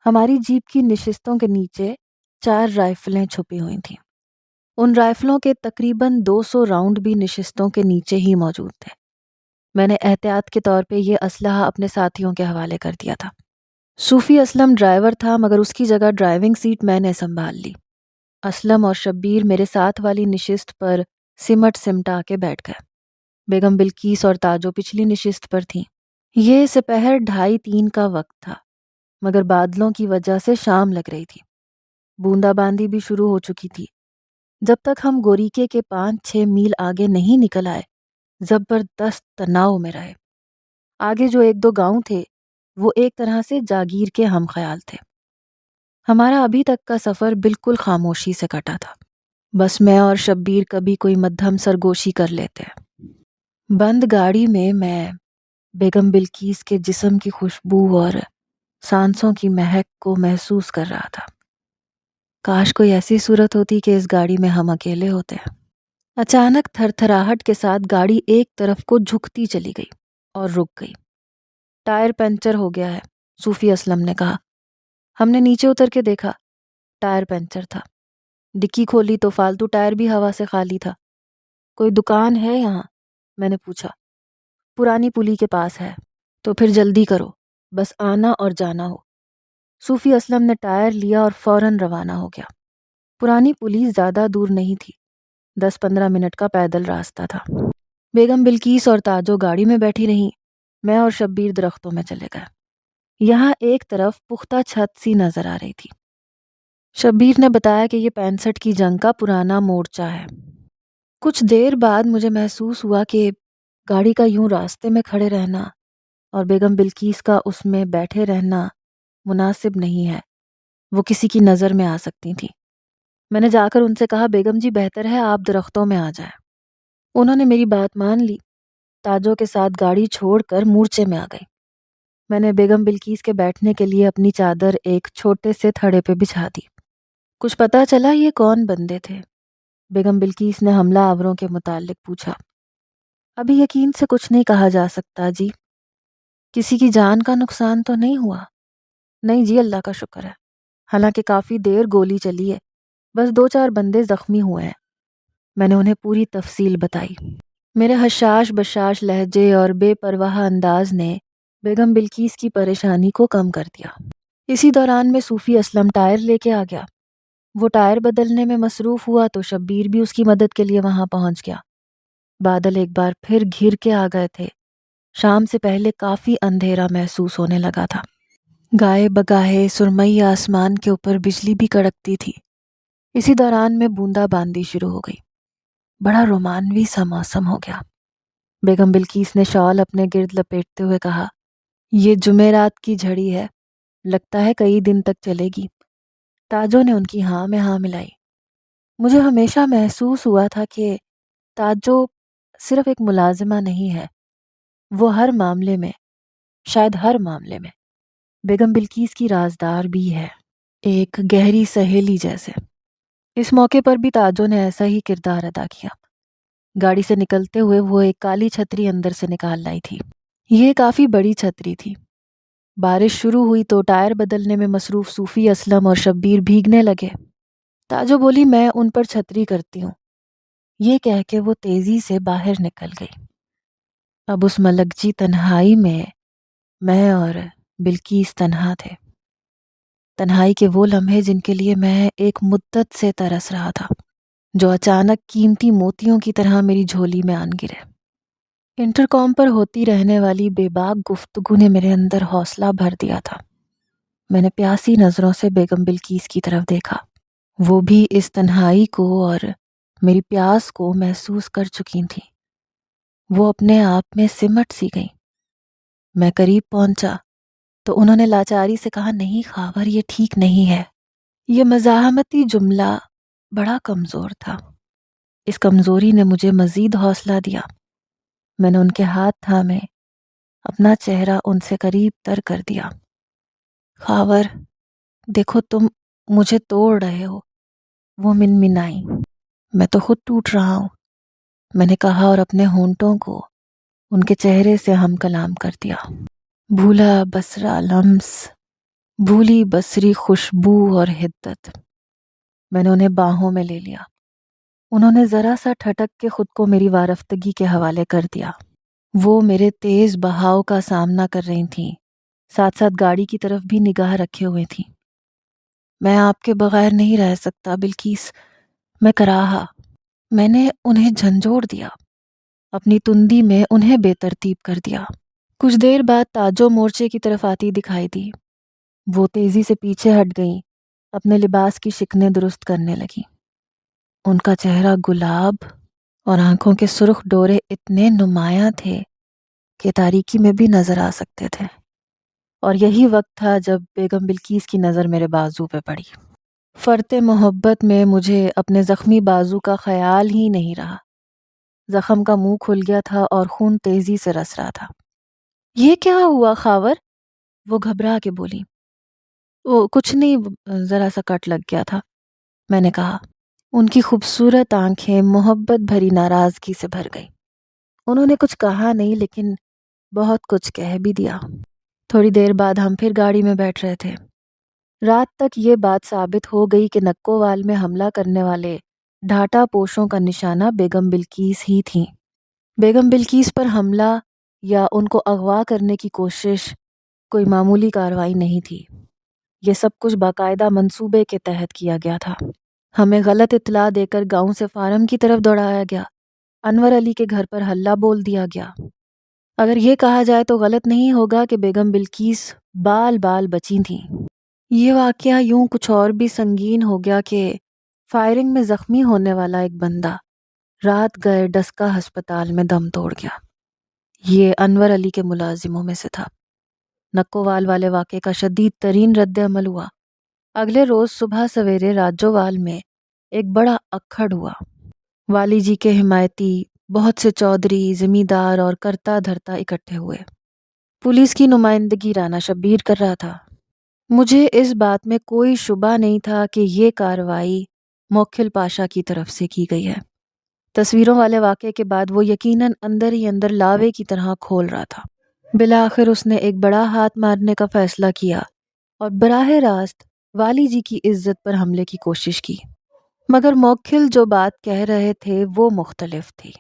ہماری جیپ کی نشستوں کے نیچے 4 رائفلیں چھپی ہوئی تھیں۔ ان رائفلوں کے تقریباً 200 راؤنڈ بھی نشستوں کے نیچے ہی موجود تھے۔ میں نے احتیاط کے طور پہ یہ اسلحہ اپنے ساتھیوں کے حوالے کر دیا تھا۔ صوفی اسلم ڈرائیور تھا مگر اس کی جگہ ڈرائیونگ سیٹ میں نے سنبھال لی۔ اسلم اور شبیر میرے ساتھ والی نشست پر سمٹ سمٹا کے بیٹھ گئے۔ بیگم بلقیس اور تاجو پچھلی نشست پر تھیں۔ یہ سپہر 2:30-3 کا وقت تھا مگر بادلوں کی وجہ سے شام لگ رہی تھی۔ بوندا باندی بھی شروع ہو چکی تھی۔ جب تک ہم گوریکے کے 5-6 میل آگے نہیں نکل آئے زبردست تناؤ میں رہے۔ آگے جو 1-2 گاؤں تھے وہ ایک طرح سے جاگیر کے ہم خیال تھے۔ ہمارا ابھی تک کا سفر بالکل خاموشی سے کٹا تھا، بس میں اور شبیر کبھی کوئی مدھم سرگوشی کر لیتے۔ بند گاڑی میں بیگم بلقیس کے جسم کی خوشبو اور سانسوں کی مہک کو محسوس کر رہا تھا۔ کاش کوئی ایسی صورت ہوتی کہ اس گاڑی میں ہم اکیلے ہوتے۔ اچانک تھر تھراہٹ کے ساتھ گاڑی ایک طرف کو جھکتی چلی گئی اور رک گئی۔ ٹائر پنچر ہو گیا ہے، صوفی اسلم نے کہا۔ ہم نے نیچے اتر کے دیکھا، ٹائر پنچر تھا۔ ڈکی کھولی تو فالتو ٹائر بھی ہوا سے خالی تھا۔ کوئی دکان ہے یہاں؟ میں نے پوچھا۔ پرانی پلی کے پاس ہے۔ تو پھر جلدی کرو، بس آنا اور جانا ہو۔ صوفی اسلم نے ٹائر لیا اور فوراً روانہ ہو گیا۔ پرانی پلی زیادہ دور نہیں تھی، 10-15 منٹ کا پیدل راستہ تھا۔ بیگم بلقیس اور تاجو گاڑی میں بیٹھی رہیں، میں اور شبیر درختوں میں چلے گئے۔ یہاں ایک طرف پختہ چھت سی نظر آ رہی تھی۔ شبیر نے بتایا کہ یہ 65 کی جنگ کا پرانا مورچہ ہے۔ کچھ دیر بعد مجھے محسوس ہوا کہ گاڑی کا یوں راستے میں کھڑے رہنا اور بیگم بلقیس کا اس میں بیٹھے رہنا مناسب نہیں ہے، وہ کسی کی نظر میں آ سکتی تھی۔ میں نے جا کر ان سے کہا، بیگم جی بہتر ہے آپ درختوں میں آ جائیں۔ انہوں نے میری بات مان لی، تاجو کے ساتھ گاڑی چھوڑ کر مورچے میں آ گئی۔ میں نے بیگم بلقیس کے بیٹھنے کے لیے اپنی چادر ایک چھوٹے سے تھڑے پہ بچھا دی۔ کچھ پتہ چلا یہ کون بندے تھے؟ بیگم بلقیس نے حملہ آوروں کے متعلق پوچھا۔ ابھی یقین سے کچھ نہیں کہا جا سکتا جی۔ کسی کی جان کا نقصان تو نہیں ہوا؟ نہیں جی اللہ کا شکر ہے، حالانکہ کافی دیر گولی چلی ہے، بس 2-4 بندے زخمی ہوئے ہیں۔ میں نے انہیں پوری تفصیل بتائی۔ میرے حشاش بشاش لہجے اور بے پرواہ انداز نے بیگم بلقیس کی پریشانی کو کم کر دیا۔ اسی دوران میں صوفی اسلم ٹائر لے کے آ گیا۔ وہ ٹائر بدلنے میں مصروف ہوا تو شبیر بھی اس کی مدد کے لیے وہاں پہنچ گیا۔ بادل ایک بار پھر گھر کے آ گئے تھے۔ شام سے پہلے کافی اندھیرا محسوس ہونے لگا تھا۔ گائے بگاہے سرمئی آسمان کے اوپر بجلی بھی کڑکتی تھی۔ اسی دوران میں بوندا باندی شروع ہو گئی۔ بڑا رومانوی سا موسم ہو گیا۔ بیگم بلقیس نے شال اپنے گرد لپیٹتے ہوئے کہا، یہ جمعرات کی جھڑی ہے، لگتا ہے کئی دن تک چلے گی۔ تاجو نے ان کی ہاں میں ہاں ملائی۔ مجھے ہمیشہ محسوس ہوا تھا کہ تاجو صرف ایک ملازمہ نہیں ہے، وہ ہر معاملے میں، شاید ہر معاملے میں بیگم بلقیس کی رازدار بھی ہے، ایک گہری سہیلی جیسے۔ اس موقع پر بھی تاجوں نے ایسا ہی کردار ادا کیا۔ گاڑی سے نکلتے ہوئے وہ ایک کالی چھتری اندر سے نکال لائی تھی۔ یہ کافی بڑی چھتری تھی۔ بارش شروع ہوئی تو ٹائر بدلنے میں مصروف صوفی اسلم اور شبیر بھیگنے لگے۔ تاجو بولی میں ان پر چھتری کرتی ہوں۔ یہ کہہ کے وہ تیزی سے باہر نکل گئی۔ اب اس ملکجی تنہائی میں اور بلقیس تنہا تھے۔ تنہائی کے وہ لمحے جن کے لیے میں ایک مدت سے ترس رہا تھا، جو اچانک قیمتی موتیوں کی طرح میری جھولی میں آن گرے۔ انٹرکام پر ہوتی رہنے والی بے باک گفتگو نے میرے اندر حوصلہ بھر دیا تھا۔ میں نے پیاسی نظروں سے بیگم بلقیس کی طرف دیکھا۔ وہ بھی اس تنہائی کو اور میری پیاس کو محسوس کر چکی تھیں۔ وہ اپنے آپ میں سمٹ سی گئی۔ میں قریب پہنچا تو انہوں نے لاچاری سے کہا، نہیں خاور، یہ ٹھیک نہیں ہے۔ یہ مزاحمتی جملہ بڑا کمزور تھا۔ اس کمزوری نے مجھے مزید حوصلہ دیا۔ میں نے ان کے ہاتھ تھامے اپنا چہرہ ان سے قریب تر کر دیا۔ خاور، دیکھو تم مجھے توڑ رہے ہو، وہ منمنائی۔ میں تو خود ٹوٹ رہا ہوں، میں نے کہا اور اپنے ہونٹوں کو ان کے چہرے سے ہم کلام کر دیا۔ بھولا بسرا لمس، بھولی بسری خوشبو اور حدت۔ میں نے انہیں باہوں میں لے لیا۔ انہوں نے ذرا سا ٹھٹک کے خود کو میری وارفتگی کے حوالے کر دیا۔ وہ میرے تیز بہاؤ کا سامنا کر رہی تھیں، ساتھ ساتھ گاڑی کی طرف بھی نگاہ رکھے ہوئے تھیں۔ میں آپ کے بغیر نہیں رہ سکتا بلقیس، میں کراہا۔ میں نے انہیں جھنجھوڑ دیا، اپنی تندی میں انہیں بے ترتیب کر دیا۔ کچھ دیر بعد تاجو مورچے کی طرف آتی دکھائی دی۔ وہ تیزی سے پیچھے ہٹ گئیں، اپنے لباس کی شکنیں درست کرنے لگیں۔ ان کا چہرہ گلاب اور آنکھوں کے سرخ ڈورے اتنے نمایاں تھے کہ تاریکی میں بھی نظر آ سکتے تھے۔ اور یہی وقت تھا جب بیگم بلقیس کی نظر میرے بازو پہ پڑی۔ فرط محبت میں مجھے اپنے زخمی بازو کا خیال ہی نہیں رہا۔ زخم کا منہ کھل گیا تھا اور خون تیزی سے رس رہا تھا۔ یہ کیا ہوا خاور؟ وہ گھبرا کے بولی۔ وہ کچھ نہیں، ذرا سا کٹ لگ گیا تھا، میں نے کہا۔ ان کی خوبصورت آنکھیں محبت بھری ناراضگی سے بھر گئی۔ انہوں نے کچھ کہا نہیں، لیکن بہت کچھ کہہ بھی دیا۔ تھوڑی دیر بعد ہم پھر گاڑی میں بیٹھ رہے تھے۔ رات تک یہ بات ثابت ہو گئی کہ نکووال میں حملہ کرنے والے ڈھاٹا پوشوں کا نشانہ بیگم بلقیس ہی تھیں۔ بیگم بلقیس پر حملہ یا ان کو اغوا کرنے کی کوشش کوئی معمولی کارروائی نہیں تھی۔ یہ سب کچھ باقاعدہ منصوبے کے تحت کیا گیا تھا۔ ہمیں غلط اطلاع دے کر گاؤں سے فارم کی طرف دوڑایا گیا۔ انور علی کے گھر پر ہلہ بول دیا گیا۔ اگر یہ کہا جائے تو غلط نہیں ہوگا کہ بیگم بلقیس بال بال بچی تھیں۔ یہ واقعہ یوں کچھ اور بھی سنگین ہو گیا کہ فائرنگ میں زخمی ہونے والا ایک بندہ رات گئے ڈسکا ہسپتال میں دم توڑ گیا۔ یہ انور علی کے ملازموں میں سے تھا۔ نکووال والے واقعے کا شدید ترین رد عمل ہوا۔ اگلے روز صبح سویرے راجووال میں ایک بڑا اکھڑ ہوا۔ والی جی کے حمایتی بہت سے چودھری، زمیندار اور کرتا دھرتا اکٹھے ہوئے۔ پولیس کی نمائندگی رانا شبیر کر رہا تھا۔ مجھے اس بات میں کوئی شبہ نہیں تھا کہ یہ کارروائی موکھل پاشا کی طرف سے کی گئی ہے۔ تصویروں والے واقعے کے بعد وہ یقیناً اندر ہی اندر لاوے کی طرح کھول رہا تھا۔ بالآخر اس نے ایک بڑا ہاتھ مارنے کا فیصلہ کیا اور براہ راست والی جی کی عزت پر حملے کی کوشش کی، مگر موکھل جو بات کہہ رہے تھے وہ مختلف تھی۔